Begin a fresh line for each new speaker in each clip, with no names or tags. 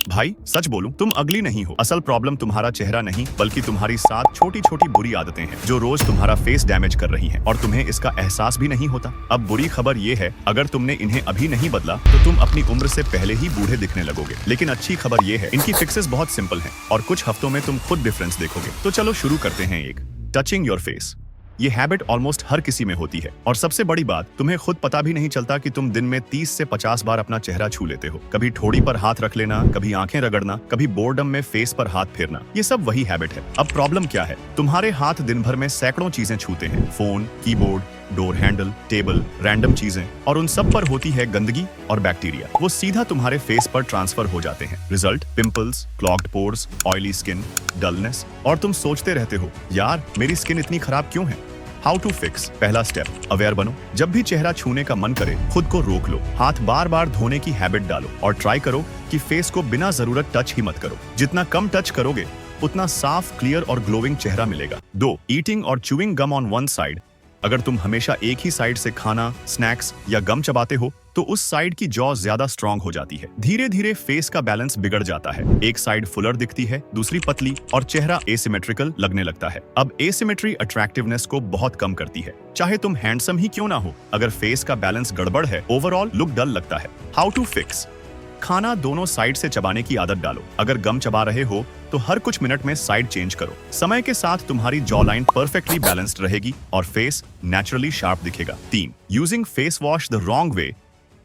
भाई सच बोलूं, तुम अगली नहीं हो। असल प्रॉब्लम तुम्हारा चेहरा नहीं बल्कि तुम्हारी 7 छोटी छोटी बुरी आदतें हैं जो रोज तुम्हारा फेस डैमेज कर रही हैं और तुम्हें इसका एहसास भी नहीं होता। अब बुरी खबर ये है, अगर तुमने इन्हें अभी नहीं बदला तो तुम अपनी उम्र से पहले ही बूढ़े दिखने लगोगे। लेकिन अच्छी खबर ये है, इनकी फिक्सेस बहुत सिंपल हैं और कुछ हफ्तों में तुम खुद डिफरेंस देखोगे। तो चलो शुरू करते हैं। एक, टचिंग योर फेस। ये हैबिट ऑलमोस्ट हर किसी में होती है और सबसे बड़ी बात, तुम्हें खुद पता भी नहीं चलता कि तुम दिन में 30 से 50 बार अपना चेहरा छू लेते हो। कभी ठोड़ी पर हाथ रख लेना, कभी आंखें रगड़ना, कभी बोर्डम में फेस पर हाथ फेरना, ये सब वही हैबिट है। अब प्रॉब्लम क्या है, तुम्हारे हाथ दिन भर में सैकड़ों चीजें छूते हैं, phone, keyboard, door handle, table, random चीजें, और उन सब पर होती है गंदगी और बैक्टीरिया। वो सीधा तुम्हारे फेस पर ट्रांसफर हो जाते हैं। Result, pimples, clogged pores, oily skin, dullness, और तुम सोचते रहते हो, यार मेरी स्किन इतनी खराब क्यों है। How to fix. पहला स्टेप, अवेयर बनो। जब भी चेहरा छूने का मन करे, खुद को रोक लो, हाथ बार बार धोने की हैबिट डालो और ट्राई करो कि फेस को बिना जरूरत टच ही मत करो। जितना कम टच करोगे उतना साफ, क्लियर और ग्लोइंग चेहरा मिलेगा। 2, ईटिंग और chewing gum on one side. अगर तुम हमेशा एक ही साइड से खाना, स्नैक्स या गम चबाते हो तो उस साइड की जॉ ज्यादा स्ट्रांग हो जाती है। धीरे धीरे फेस का बैलेंस बिगड़ जाता है। एक साइड फुलर दिखती है, दूसरी पतली, और चेहरा एसिमेट्रिकल लगने लगता है। अब एसिमेट्री अट्रैक्टिवनेस को बहुत कम करती है। चाहे तुम हैंडसम ही क्यों ना हो, अगर फेस का बैलेंस गड़बड़ है, ओवरऑल लुक डल लगता है। How to fix. खाना दोनों साइड से चबाने की आदत डालो। अगर गम चबा रहे हो तो हर कुछ मिनट में साइड चेंज करो। समय के साथ तुम्हारी जॉ लाइन परफेक्टली बैलेंस्ड रहेगी और फेस नेचुरली शार्प दिखेगा। 3, using face wash the wrong way.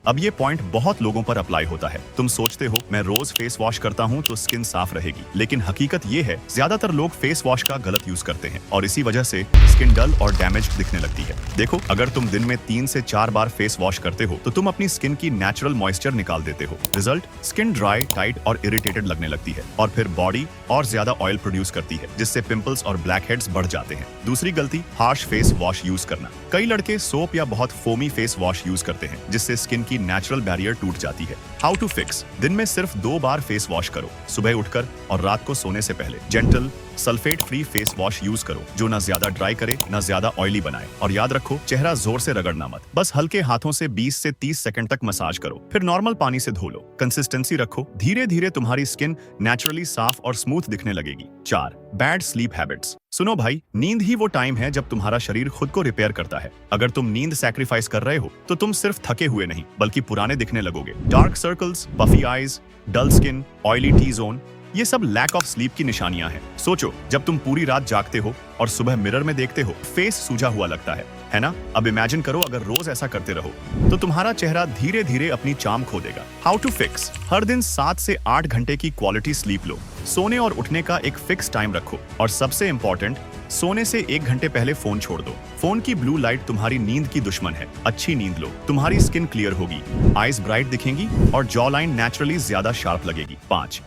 अब ये पॉइंट बहुत लोगों पर अप्लाई होता है। तुम सोचते हो मैं रोज फेस वॉश करता हूँ तो स्किन साफ रहेगी, लेकिन हकीकत ये है ज्यादातर लोग फेस वॉश का गलत यूज करते हैं और इसी वजह से स्किन डल और डैमेज दिखने लगती है। देखो, अगर तुम दिन में 3 से 4 बार फेस वॉश करते हो तो तुम अपनी स्किन की नेचुरल मॉइस्चर निकाल देते हो। रिजल्ट, स्किन ड्राई, टाइट और इरिटेटेड लगने लगती है और फिर बॉडी और ज्यादा ऑयल प्रोड्यूस करती है, जिससे पिंपल्स और ब्लैक हेड्स बढ़ जाते हैं। दूसरी गलती, हार्श फेस वॉश यूज करना। कई लड़के सोप या बहुत फोमी फेस वॉश यूज करते हैं, जिससे स्किन की नेचुरल बैरियर टूट जाती है। How to fix. दिन में सिर्फ 2 बार फेस वॉश करो, सुबह उठकर और रात को सोने से पहले। Gentle, sulphate free face wash use करो जो ना ज्यादा ड्राई करे ना ज्यादा ऑयली बनाए। और याद रखो, चेहरा जोर से रगड़ना मत, बस हल्के हाथों से 20 से 30 सेकंड तक मसाज करो, फिर नॉर्मल पानी से धो लो। कंसिस्टेंसी रखो, धीरे धीरे तुम्हारी स्किन नेचुरली साफ और स्मूथ दिखने लगेगी। 4, बैड स्लीप हैबिट्स। सुनो भाई, नींद ही वो टाइम है जब तुम्हारा शरीर खुद को रिपेयर करता है। अगर तुम नींद सैक्रिफाइस कर रहे हो तो तुम सिर्फ थके हुए नहीं बल्कि पुराने दिखने लगोगे। Dark circles, puffy eyes, dull skin, oily T zone, ये सब लैक ऑफ स्लीप की निशानियां हैं। सोचो, जब तुम पूरी रात जागते हो और सुबह मिरर में देखते हो, फेस सूजा हुआ लगता है ना? अब इमेजिन करो, अगर रोज ऐसा करते रहो तो तुम्हारा चेहरा धीरे धीरे अपनी चार्म खो देगा। How to fix. हर दिन 7 से 8 घंटे की क्वालिटी स्लीप लो। सोने और उठने का एक फिक्स टाइम रखो और सबसे इंपॉर्टेंट, सोने से 1 घंटे पहले फोन छोड़ दो। फोन की ब्लू लाइट तुम्हारी नींद की दुश्मन है। अच्छी नींद लो, तुम्हारी स्किन क्लियर होगी, आईज ब्राइट दिखेंगी और जॉ लाइन नेचुरली ज्यादा शार्प लगेगी। 5,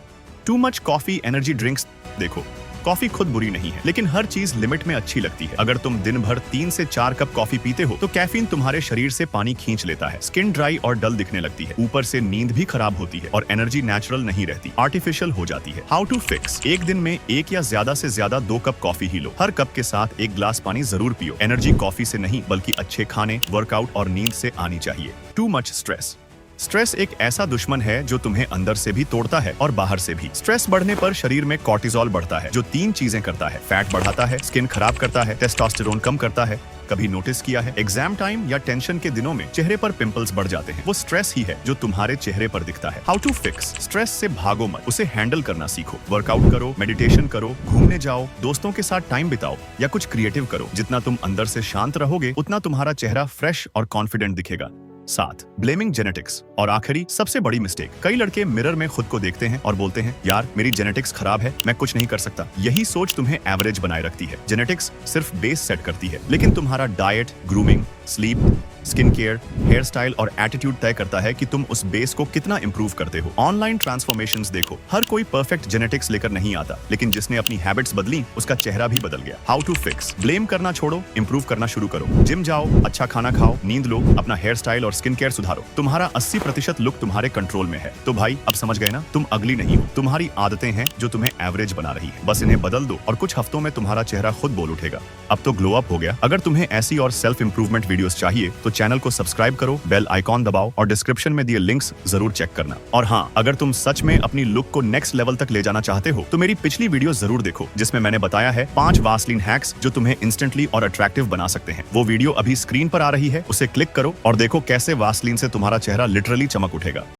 too much coffee energy drinks. देखो, कॉफी खुद बुरी नहीं है, लेकिन हर चीज लिमिट में अच्छी लगती है। अगर तुम दिन भर 3 से 4 कप कॉफी पीते हो तो कैफीन तुम्हारे शरीर से पानी खींच लेता है, स्किन ड्राई और डल दिखने लगती है, ऊपर से नींद भी खराब होती है और एनर्जी नेचुरल नहीं रहती, आर्टिफिशियल हो जाती है। How to fix. एक दिन में 1 या ज्यादा से ज्यादा 2 कप कॉफी ही लो। हर कप के साथ 1 ग्लास पानी जरूर पियो। एनर्जी कॉफी से नहीं बल्कि अच्छे खाने, वर्कआउट और नींद से आनी चाहिए। Too much stress. स्ट्रेस एक ऐसा दुश्मन है जो तुम्हें अंदर से भी तोड़ता है और बाहर से भी। स्ट्रेस बढ़ने पर शरीर में कॉर्टिसोल बढ़ता है जो 3 चीजें करता है, फैट बढ़ाता है, स्किन खराब करता है, टेस्टोस्टेरोन कम करता है। कभी नोटिस किया है, एग्जाम टाइम या टेंशन के दिनों में चेहरे पर पिंपल्स बढ़ जाते हैं? वो स्ट्रेस ही है जो तुम्हारे चेहरे पर दिखता है। How to fix. स्ट्रेस से भागो मत, उसे हैंडल करना सीखो। वर्कआउट करो, मेडिटेशन करो, घूमने जाओ, दोस्तों के साथ टाइम बिताओ या कुछ क्रिएटिव करो। जितना तुम अंदर से शांत रहोगे उतना तुम्हारा चेहरा फ्रेश और कॉन्फिडेंट दिखेगा। 7, ब्लेमिंग जेनेटिक्स। और आखिरी, सबसे बड़ी मिस्टेक, कई लड़के मिरर में खुद को देखते हैं और बोलते हैं, यार मेरी जेनेटिक्स खराब है, मैं कुछ नहीं कर सकता। यही सोच तुम्हें एवरेज बनाए रखती है। जेनेटिक्स सिर्फ बेस सेट करती है, लेकिन तुम्हारा diet, grooming, sleep, skin care, hair style और एटीट्यूड तय करता है कि तुम उस बेस को कितना इंप्रूव करते हो। ऑनलाइन ट्रांसफॉर्मेशंस देखो, हर कोई परफेक्ट जेनेटिक्स लेकर नहीं आता, लेकिन जिसने अपनी हैबिट्स बदली उसका चेहरा भी बदल गया। How to fix. ब्लेम करना छोड़ो, इंप्रूव करना शुरू करो। जिम जाओ, अच्छा खाना खाओ, नींद लो, अपना हेयर स्टाइल और स्किन केयर सुधारो। तुम्हारा 80% लुक तुम्हारे कंट्रोल में है। तो भाई, अब समझ गए ना, तुम अगली नहीं हो, तुम्हारी आदतें हैं जो तुम्हें एवरेज बना रही है। बस इन्हें बदल दो और कुछ हफ्तों में तुम्हारा चेहरा खुद बोल उठेगा। अब तो ग्लो अप हो गया। अगर तुम्हें ऐसी और सेल्फ इंप्रूवमेंट वीडियोस चाहिए तो चैनल को सब्सक्राइब करो, बेल आइकॉन दबाओ और डिस्क्रिप्शन में दिए लिंक्स जरूर चेक करना। और हाँ, अगर तुम सच में अपनी लुक को नेक्स्ट लेवल तक ले जाना चाहते हो तो मेरी पिछली वीडियो जरूर देखो, जिसमें मैंने बताया है 5 वासलीन हैक्स जो तुम्हें इंस्टेंटली और अट्रैक्टिव बना सकते हैं। वो वीडियो अभी स्क्रीन पर आ रही है, उसे क्लिक करो और देखो कैसे वासलीन से तुम्हारा चेहरा लिटरली चमक उठेगा।